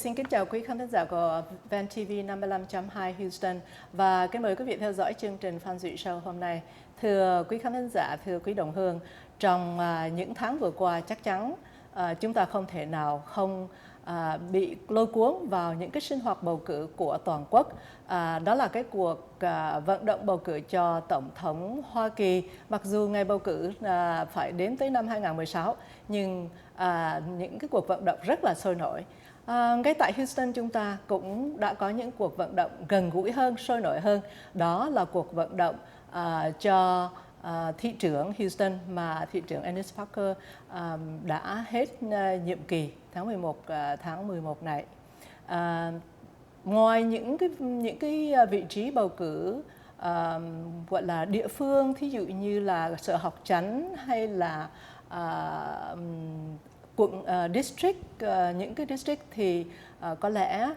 xin kính chào quý khán thính giả của Van TV 55.2 Houston và kính mời quý vị theo dõi chương trình Phanduy Show hôm nay. Thưa quý khán thính giả, thưa quý đồng hương, trong những tháng vừa qua chắc chắn chúng ta không thể nào không bị lôi cuốn vào những cái sinh hoạt bầu cử của toàn quốc. Đó là cái cuộc vận động bầu cử cho Tổng thống Hoa Kỳ. Mặc dù ngày bầu cử phải đến tới năm 2016, nhưng những cái cuộc vận động rất là sôi nổi. Ngay tại Houston chúng ta cũng đã có những cuộc vận động gần gũi hơn, sôi nổi hơn. Đó là cuộc vận động cho thị trưởng Houston mà thị trưởng Ennis Parker đã hết nhiệm kỳ tháng 11 này. Ngoài những cái vị trí bầu cử gọi là địa phương, thí dụ như là sở học chánh hay là quận district, những cái district thì có lẽ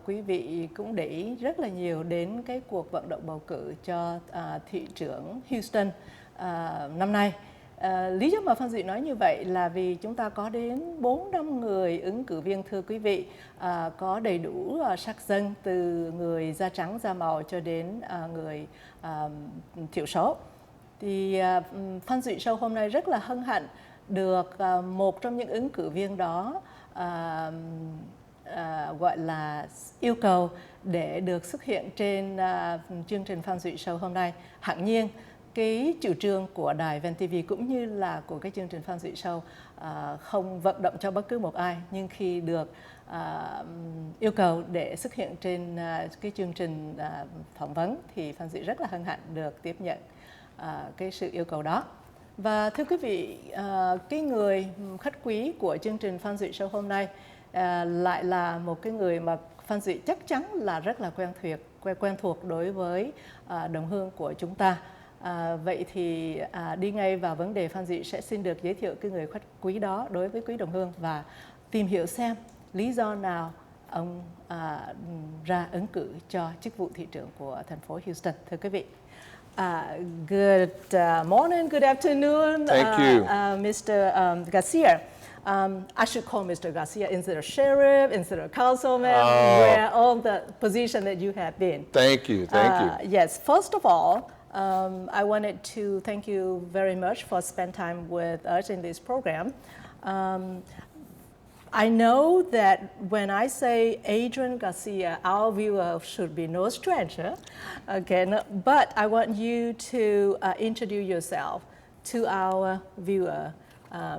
quý vị cũng để ý rất là nhiều đến cái cuộc vận động bầu cử cho thị trưởng Houston năm nay. Lý do mà Phanduy nói như vậy là vì chúng ta có đến 4-5 người ứng cử viên, thưa quý vị, có đầy đủ sắc dân, từ người da trắng da màu cho đến người thiểu số. Thì Phanduy Show hôm nay rất là hân hạnh được một trong những ứng cử viên đó gọi là yêu cầu để được xuất hiện trên chương trình Phanduy Show hôm nay. Hẳn nhiên cái chủ trương của đài Van TV cũng như là của cái chương trình Phanduy Show không vận động cho bất cứ một ai, nhưng khi được yêu cầu để xuất hiện trên cái chương trình phỏng vấn thì Phanduy rất là hân hạnh được tiếp nhận cái sự yêu cầu đó. Và thưa quý vị, cái người khách quý của chương trình Phanduy Show hôm nay lại là một cái người mà Phanduy chắc chắn là rất là quen thuộc đối với đồng hương của chúng ta. Vậy thì đi ngay vào vấn đề, Phanduy sẽ xin được giới thiệu cái người khách quý đó đối với quý đồng hương và tìm hiểu xem lý do nào ông ra ứng cử cho chức vụ thị trưởng của thành phố Houston. Thưa quý vị. Good morning, good afternoon, Thank you. Mr. Garcia. I should call Mr. Garcia instead of sheriff, instead of councilman, where all the position that you have been. Thank you, thank you. Yes, first of all, I wanted to thank you very much for spending time with us in this program. I know that when I say Adrian Garcia, our viewer should be no stranger, okay? But I want you to introduce yourself to our viewer.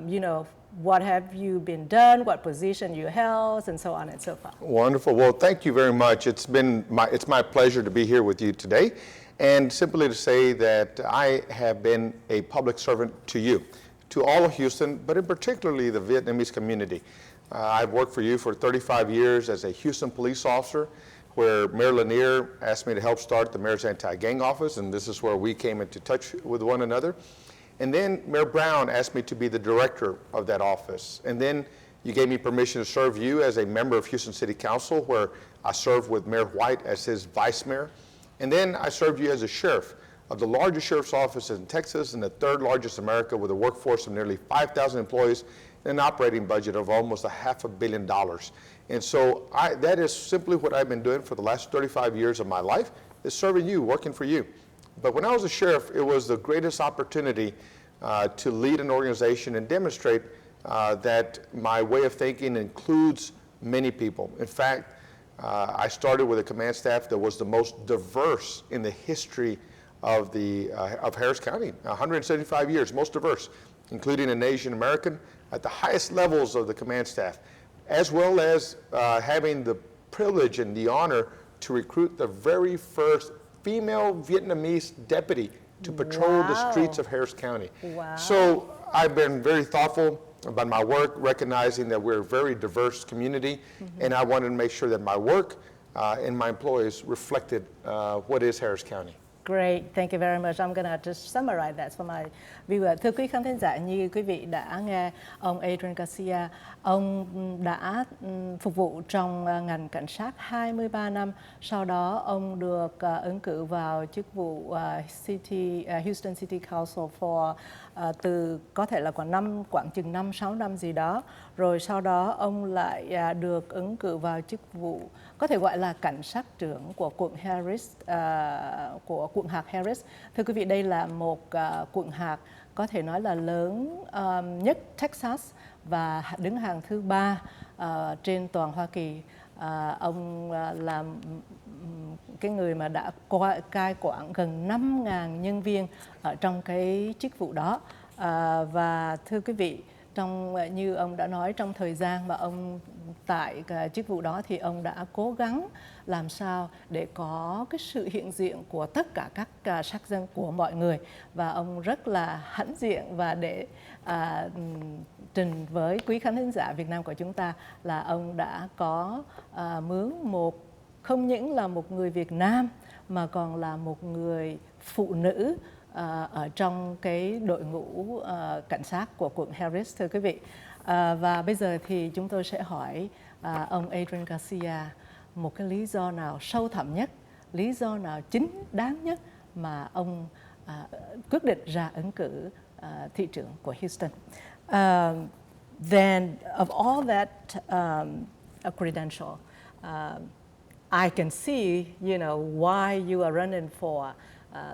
You know, what have you been done, what position you held, and so on and so forth. Wonderful. Well, thank you very much. It's my pleasure to be here with you today, and simply to say that I have been a public servant to you, to all of Houston, but in particularly the Vietnamese community. I've worked for you for 35 years as a Houston police officer, where Mayor Lanier asked me to help start the Mayor's Anti-Gang Office, and this is where we came into touch with one another. And then Mayor Brown asked me to be the director of that office. And then you gave me permission to serve you as a member of Houston City Council, where I served with Mayor White as his vice mayor. And then I served you as a sheriff of the largest sheriff's office in Texas and the third largest in America, with a workforce of nearly 5,000 employees and an operating budget of almost $500 million. And so that is simply what I've been doing for the last 35 years of my life, is serving you, working for you. But when I was a sheriff, it was the greatest opportunity to lead an organization and demonstrate that my way of thinking includes many people. In fact, I started with a command staff that was the most diverse in the history of Harris County, 175 years, most diverse, including an Asian American at the highest levels of the command staff, as well as having the privilege and the honor to recruit the very first female Vietnamese deputy to patrol the streets of Harris County. Wow. So I've been very thoughtful about my work, recognizing that we're a very diverse community, and I wanted to make sure that my work and my employees reflected what is Harris County. Great, thank you very much. I'm gonna just summarize that for my viewer. Thưa quý khán thính giả, như quý vị đã nghe ông Adrian Garcia, ông đã phục vụ trong ngành cảnh sát 23 năm. Sau đó ông được ứng cử vào chức vụ Houston City Council for từ có thể là khoảng chừng 5-6 năm gì đó. Rồi sau đó ông lại được ứng cử vào chức vụ có thể gọi là cảnh sát trưởng của quận Harris, của quận hạt Harris. Thưa quý vị, đây là một quận hạt có thể nói là lớn nhất Texas và đứng hàng thứ 3 trên toàn Hoa Kỳ. Ông là cái người mà đã cai quản gần 5.000 nhân viên ở trong cái chức vụ đó. Và thưa quý vị, như ông đã nói, trong thời gian mà ông tại chức vụ đó thì ông đã cố gắng làm sao để có cái sự hiện diện của tất cả các sắc dân của mọi người, và ông rất là hãnh diện và để trình với quý khán thính giả Việt Nam của chúng ta là ông đã có mướn không những là một người Việt Nam mà còn là một người phụ nữ ở trong cái đội ngũ cảnh sát của quận Harris, thưa quý vị. Và bây giờ thì chúng tôi sẽ hỏi ông Adrian Garcia một cái lý do nào sâu thẳm nhất, lý do nào chính đáng nhất mà ông quyết định ra ứng cử thị trưởng của Houston. Then of all that credential, I can see, why you are running for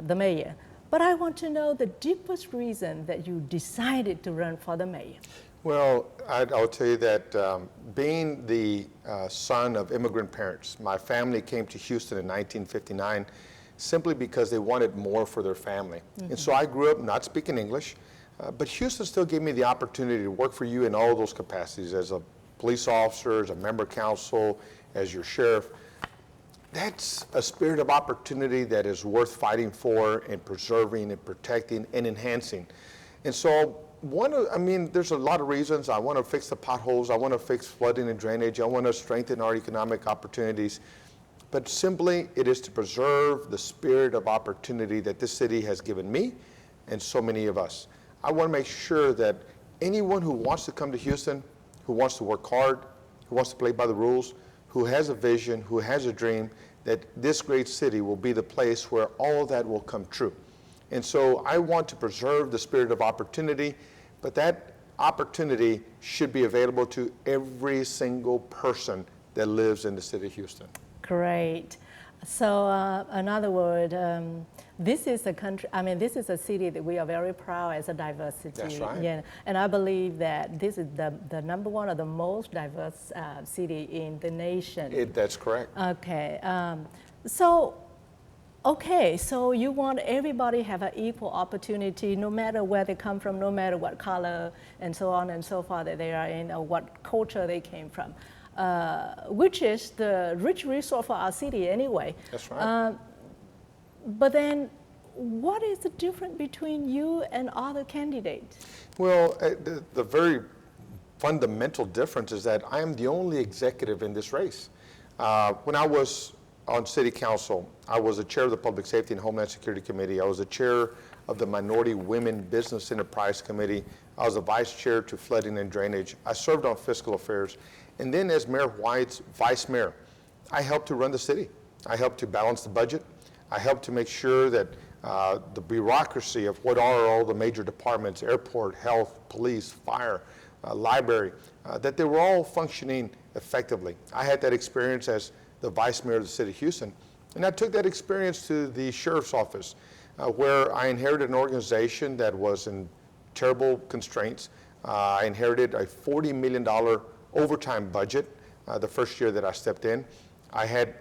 the mayor. But I want to know the deepest reason that you decided to run for the mayor. Well, I'll tell you that being the son of immigrant parents, my family came to Houston in 1959 simply because they wanted more for their family. And so I grew up not speaking English, but Houston still gave me the opportunity to work for you in all those capacities, as a police officer, as a member council, as your sheriff. That's a spirit of opportunity that is worth fighting for and preserving and protecting and enhancing. And so there's a lot of reasons. I want to fix the potholes. I want to fix flooding and drainage. I want to strengthen our economic opportunities. But simply, it is to preserve the spirit of opportunity that this city has given me and so many of us. I want to make sure that anyone who wants to come to Houston, who wants to work hard, who wants to play by the rules, who has a vision, who has a dream, that this great city will be the place where all of that will come true. And so I want to preserve the spirit of opportunity, but that opportunity should be available to every single person that lives in the city of Houston. Great. So, in other words, this is a country, this is a city that we are very proud as a diversity. That's right. Yeah, and I believe that this is the number one or the most diverse city in the nation. That's correct. Okay. So you want everybody to have an equal opportunity, no matter where they come from, no matter what color, and so on and so forth that they are in, or what culture they came from. Which is the rich resource for our city anyway. That's right. But then, what is the difference between you and other candidates? Well, the very fundamental difference is that I am the only executive in this race. When I was on City Council, I was the chair of the Public Safety and Homeland Security Committee. I was the chair of the Minority Women Business Enterprise Committee. I was the vice chair to flooding and drainage. I served on fiscal affairs. And then as Mayor White's vice mayor, I helped to run the city. I helped to balance the budget. I helped to make sure that the bureaucracy of what are all the major departments, airport, health, police, fire, library, that they were all functioning effectively. I had that experience as the vice mayor of the city of Houston. And I took that experience to the sheriff's office, where I inherited an organization that was in terrible constraints. I inherited a $40 million overtime budget the first year that I stepped in. I had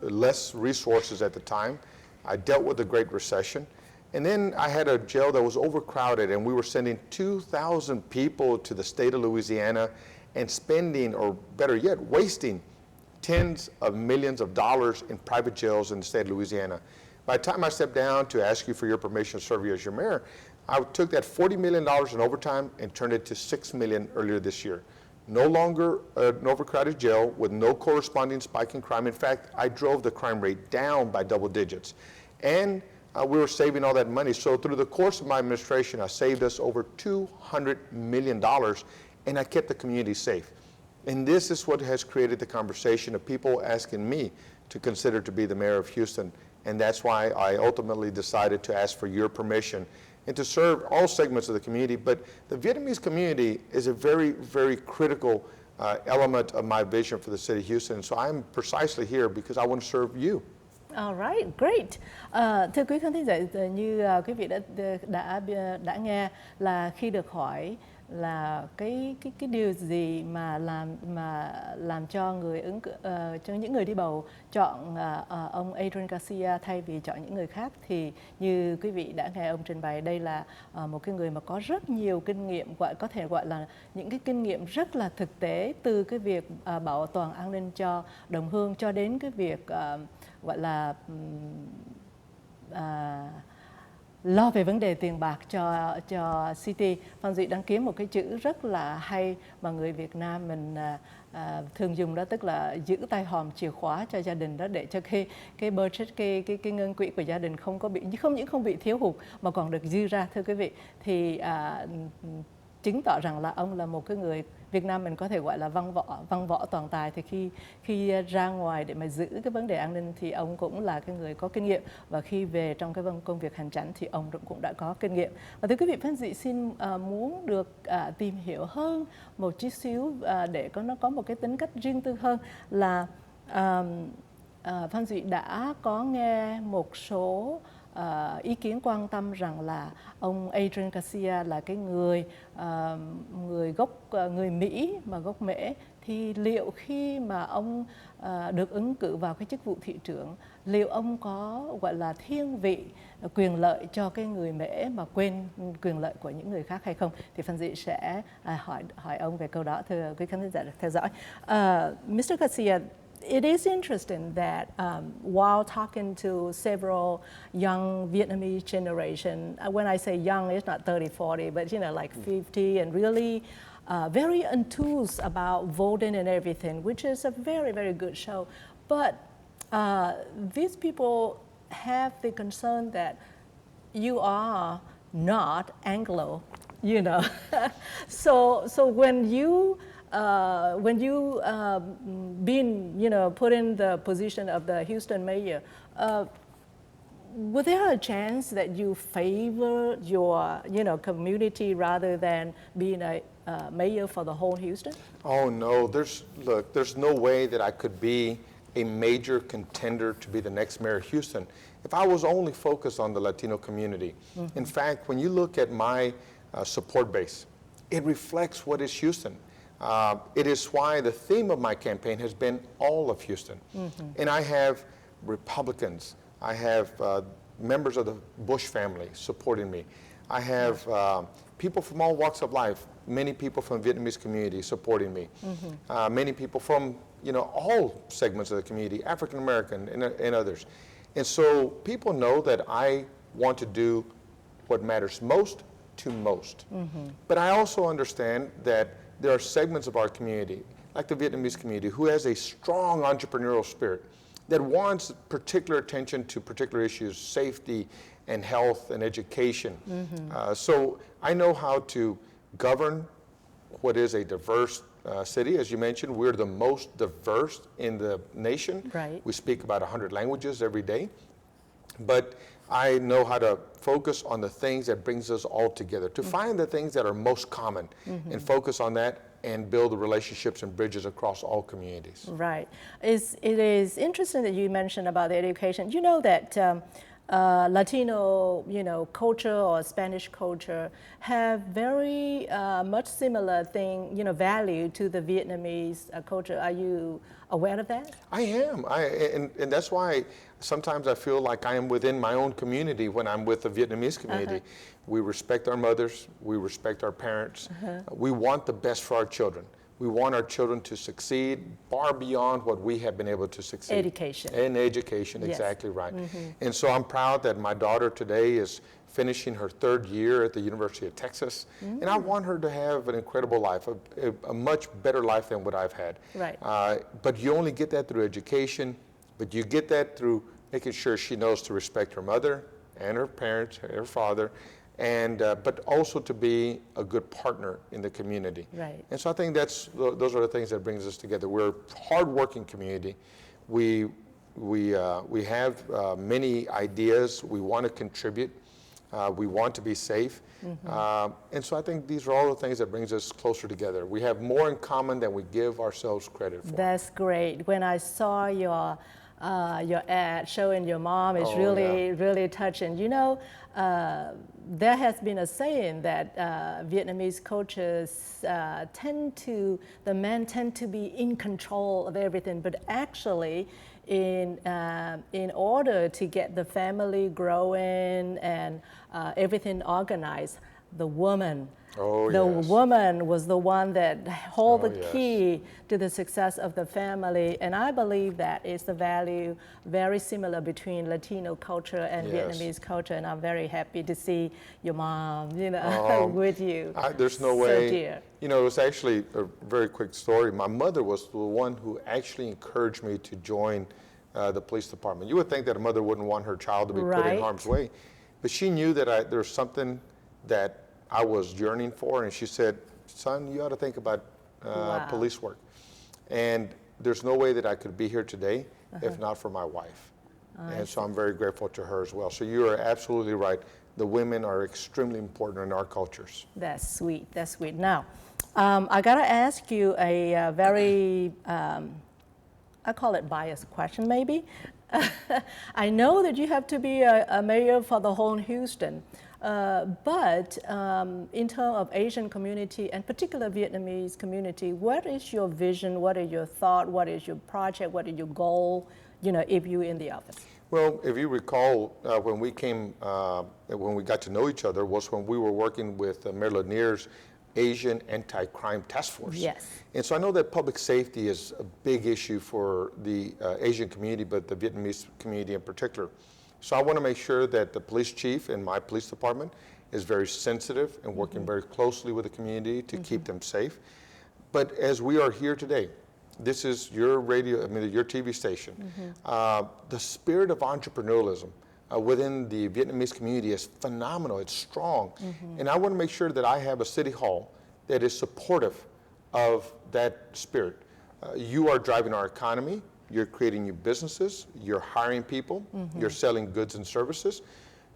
less resources at the time. I dealt with the Great Recession. And then I had a jail that was overcrowded, and we were sending 2,000 people to the state of Louisiana and spending, or better yet, wasting tens of millions of dollars in private jails in the state of Louisiana. By the time I stepped down to ask you for your permission to serve you as your mayor, I took that $40 million in overtime and turned it to $6 million earlier this year. No longer an overcrowded jail with no corresponding spike in crime. In fact, I drove the crime rate down by double digits. And we were saving all that money. So through the course of my administration, I saved us over $200 million, and I kept the community safe. And this is what has created the conversation of people asking me to consider to be the mayor of Houston. And that's why I ultimately decided to ask for your permission and to serve all segments of the community. But the Vietnamese community is a very, very critical element of my vision for the city of Houston. So I'm precisely here because I want to serve you. All right, great. Thưa quý khán thính giả, như quý vị đã nghe là khi được hỏi là cái điều gì mà làm cho cho những người đi bầu chọn ông Adrian Garcia thay vì chọn những người khác, thì như quý vị đã nghe ông trình bày, đây là một cái người mà có rất nhiều kinh nghiệm, có thể gọi là những cái kinh nghiệm rất là thực tế, từ cái việc bảo toàn an ninh cho đồng hương cho đến cái việc gọi là lo về vấn đề tiền bạc cho City. Phan Duy đang kiếm một cái chữ rất là hay mà người Việt Nam mình thường dùng, đó tức là giữ tay hòm chìa khóa cho gia đình đó, để cho cái budget, cái ngân quỹ của gia đình không những không bị thiếu hụt mà còn được dư ra. Thưa quý vị, thì chứng tỏ rằng là ông là một cái người Việt Nam mình có thể gọi là văn võ toàn tài. Thì khi ra ngoài để mà giữ cái vấn đề an ninh thì ông cũng là cái người có kinh nghiệm, và khi về trong cái công việc hành chánh thì ông cũng đã có kinh nghiệm. Và thưa quý vị, Phan Duy xin muốn được tìm hiểu hơn một chút xíu để nó có một cái tính cách riêng tư hơn, là Phan Duy đã có nghe một số ý kiến quan tâm rằng là ông Adrian Garcia là cái người người Mỹ mà gốc Mễ, thì liệu khi mà ông được ứng cử vào cái chức vụ thị trưởng, liệu ông có gọi là thiên vị quyền lợi cho cái người Mễ mà quên quyền lợi của những người khác hay không? Thì Phan Duy sẽ hỏi ông về câu đó, thưa quý khán giả được theo dõi. Mr. Garcia, it is interesting that while talking to several young Vietnamese generation, when I say young, it's not 30, 40, but like 50, and really very enthused about voting and everything, which is a very, very good show. But these people have the concern that you are not Anglo, so when you been put in the position of the Houston mayor, was there a chance that you favor your community rather than being a mayor for the whole Houston? Oh no, there's no way that I could be a major contender to be the next mayor of Houston if I was only focused on the Latino community. Mm-hmm. In fact, when you look at my support base, it reflects what is Houston. It is why the theme of my campaign has been all of Houston. Mm-hmm. And I have Republicans, I have members of the Bush family supporting me. I have people from all walks of life, many people from the Vietnamese community supporting me. Mm-hmm. Many people from all segments of the community, African American and others. And so people know that I want to do what matters most to most. Mm-hmm. But I also understand that there are segments of our community, like the Vietnamese community, who has a strong entrepreneurial spirit that wants particular attention to particular issues, safety and health and education. Mm-hmm. So I know how to govern what is a diverse city. As you mentioned, we're the most diverse in the nation. Right. We speak about 100 languages every day. But I know how to focus on the things that brings us all together, to find the things that are most common, mm-hmm. and focus on that and build the relationships and bridges across all communities. Right. It is interesting that you mentioned about the education. You know that Latino, culture or Spanish culture have very much similar value to the Vietnamese culture. Are you aware of that? I am. And that's why sometimes I feel like I am within my own community when I'm with the Vietnamese community. Uh-huh. We respect our mothers. We respect our parents. Uh-huh. We want the best for our children. We want our children to succeed far beyond what we have been able to succeed. Education. And education, yes. Exactly right. Mm-hmm. And so I'm proud that my daughter today is finishing her 3rd year at the University of Texas. Mm-hmm. And I want her to have an incredible life, a much better life than what I've had. Right. But you only get that through education, but you get that through making sure she knows to respect her mother and her parents, her father, and but also to be a good partner in the community. Right. And so I think those are the things that brings us together. We're a hard-working community. We have many ideas. We want to contribute. We want to be safe. And so I think these are all the things that brings us closer together. We have more in common than we give ourselves credit for. That's great. When I saw your ad showing your mom, it's really touching. You know, there has been a saying that Vietnamese cultures the men tend to be in control of everything, but actually in order to get the family growing and everything organized, the woman was the one that held the key to the success of the family. And I believe that is the value very similar between Latino culture and Vietnamese culture. And I'm very happy to see your mom, you know, with you. There's no way. Dear. You know, it was actually a very quick story. My mother was the one who actually encouraged me to join the police department. You would think that a mother wouldn't want her child to be put in harm's way. But she knew that there's something that I was yearning for, and she said, son, you ought to think about police work. And there's no way that I could be here today if not for my wife. And so I'm very grateful to her as well. So you are absolutely right. The women are extremely important in our cultures. That's sweet. That's sweet. Now, I got to ask you a very, I call it biased question maybe. I know that you have to be a mayor for the whole Houston. But in terms of Asian community and particular Vietnamese community, what is your vision? What is your thought? What is your project? What is your goal? You know, if you're in the office. Well, if you recall, when we got to know each other, was when we were working with Mayor Lanier's Asian Anti-Crime Task Force. Yes. And so I know that public safety is a big issue for the Asian community, but the Vietnamese community in particular. So I want to make sure that the police chief in my police department is very sensitive and working very closely with the community to keep them safe. But as we are here today, this is your radio, your TV station. The spirit of entrepreneurialism within the Vietnamese community is phenomenal. It's strong. And I want to make sure that I have a city hall that is supportive of that spirit. You are driving our economy. You're creating new businesses, you're hiring people, you're selling goods and services.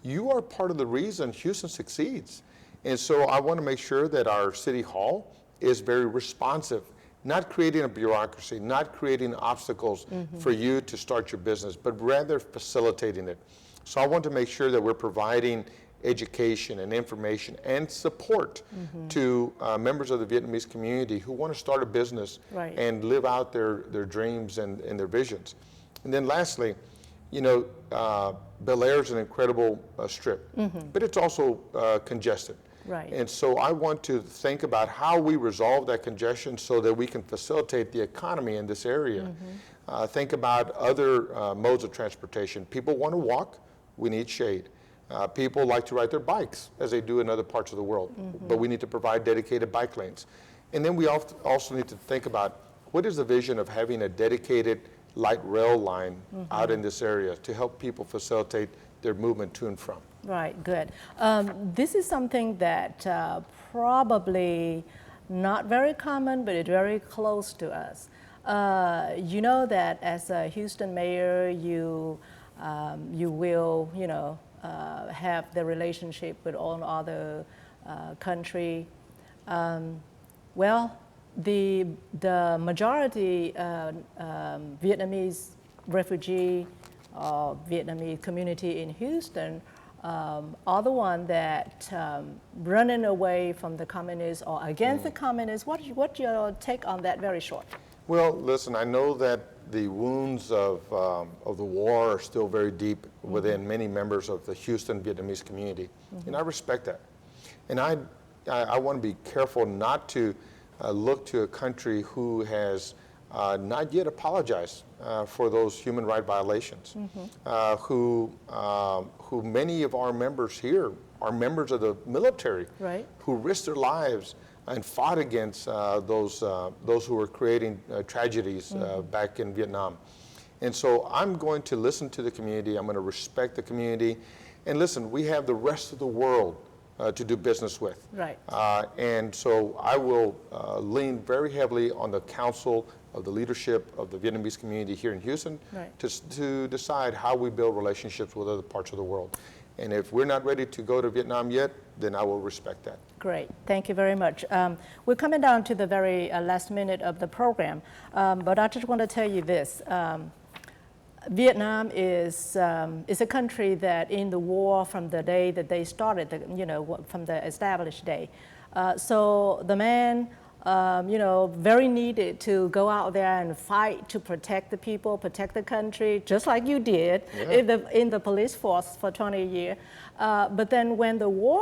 You are part of the reason Houston succeeds. And so I want to make sure that our city hall is very responsive, not creating a bureaucracy, not creating obstacles for you to start your business, but rather facilitating it. So I want to make sure that we're providing education and information and support to members of the Vietnamese community who want to start a business and live out their dreams and their visions. And then lastly, you know, Bel Air is an incredible strip, but it's also congested. And so I want to think about how we resolve that congestion so that we can facilitate the economy in this area. Think about other modes of transportation. People want to walk, we need shade. People like to ride their bikes, as they do in other parts of the world, but we need to provide dedicated bike lanes. And then we also need to think about what is the vision of having a dedicated light rail line out in this area to help people facilitate their movement to and from. Right, good. This is something that probably not very common, but it's very close to us. You know that as a Houston mayor, you will, you know, have the relationship with all other country. Well, the majority Vietnamese refugee or Vietnamese community in Houston are the one that running away from the communists or against the communists. What's your take on that? Very short. Well, listen, I know that the wounds of the war are still very deep within many members of the Houston Vietnamese community, and I respect that. And I want to be careful not to look to a country who has not yet apologized for those human rights violations, who many of our members here are members of the military, who risked their lives and fought against those who were creating tragedies back in Vietnam. And so I'm going to listen to the community, I'm going to respect the community, and listen, we have the rest of the world to do business with. And so I will lean very heavily on the council of the leadership of the Vietnamese community here in Houston to decide how we build relationships with other parts of the world. And if we're not ready to go to Vietnam yet, then I will respect that. Great, thank you very much. We're coming down to the very last minute of the program, but I just want to tell you this. Vietnam is a country that in the war from the day that they started, from the established day. So the man, very needed to go out there and fight to protect the people, protect the country, just like you did in the police force for 20 years. But then when the war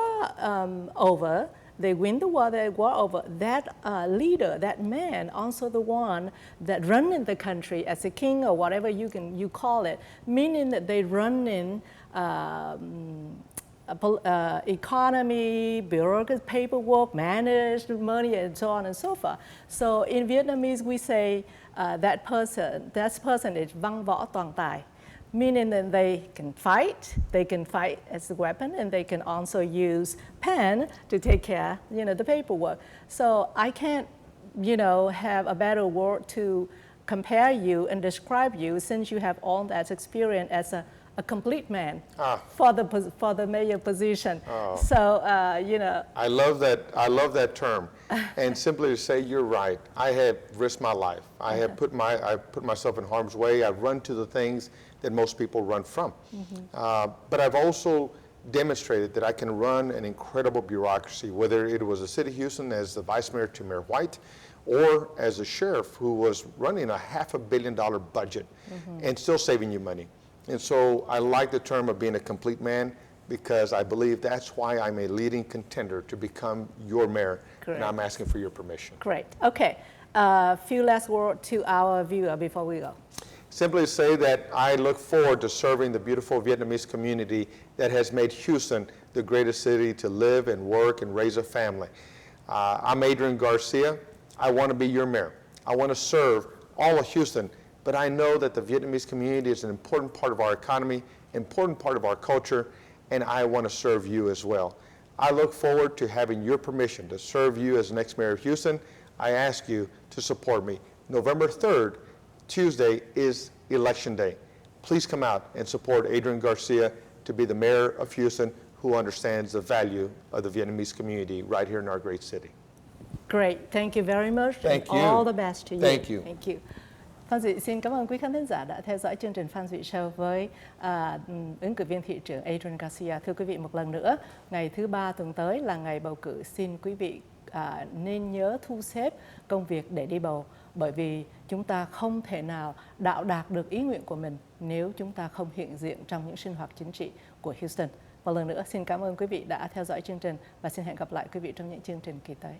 over, they win the war over, that leader, that man, also the one that running the country as a king or whatever you call it, meaning that they run in economy, bureaucracy, paperwork, manage money, and so on and so forth. So in Vietnamese, we say that person is văn võ toàn tài, meaning that they can fight as a weapon, and they can also use pen to take care, the paperwork. So I can't, have a better word to compare you and describe you, since you have all that experience as a complete man for the mayor position. So I love that term, and simply to say you're right. I have risked my life. I have put myself in harm's way. I've run to the things that most people run from. But I've also demonstrated that I can run an incredible bureaucracy, whether it was a city of Houston as the vice mayor to Mayor White, or as a sheriff who was running a $500 million budget and still saving you money. And so I like the term of being a complete man, because I believe that's why I'm a leading contender to become your mayor. Great. And I'm asking for your permission. Great. Okay. Few last words to our viewer before we go. Simply say that I look forward to serving the beautiful Vietnamese community that has made Houston the greatest city to live and work and raise a family. I'm Adrian Garcia. I want to be your mayor. I want to serve all of Houston. But I know that the Vietnamese community is an important part of our economy, important part of our culture, and I want to serve you as well. I look forward to having your permission to serve you as the next mayor of Houston. I ask you to support me. November 3rd, Tuesday, is Election Day. Please come out and support Adrian Garcia to be the mayor of Houston, who understands the value of the Vietnamese community right here in our great city. Great. Thank you very much. Thank you. All the best to you. Thank you. Thank you. Phan Duy xin cảm ơn quý khán thính giả đã theo dõi chương trình Phan Duy Show với ứng cử viên thị trưởng Adrian Garcia. Thưa quý vị, một lần nữa, ngày thứ Ba tuần tới là ngày bầu cử. Xin quý vị nên nhớ thu xếp công việc để đi bầu, bởi vì chúng ta không thể nào đạt được ý nguyện của mình nếu chúng ta không hiện diện trong những sinh hoạt chính trị của Houston. Một lần nữa, xin cảm ơn quý vị đã theo dõi chương trình và xin hẹn gặp lại quý vị trong những chương trình kỳ tới.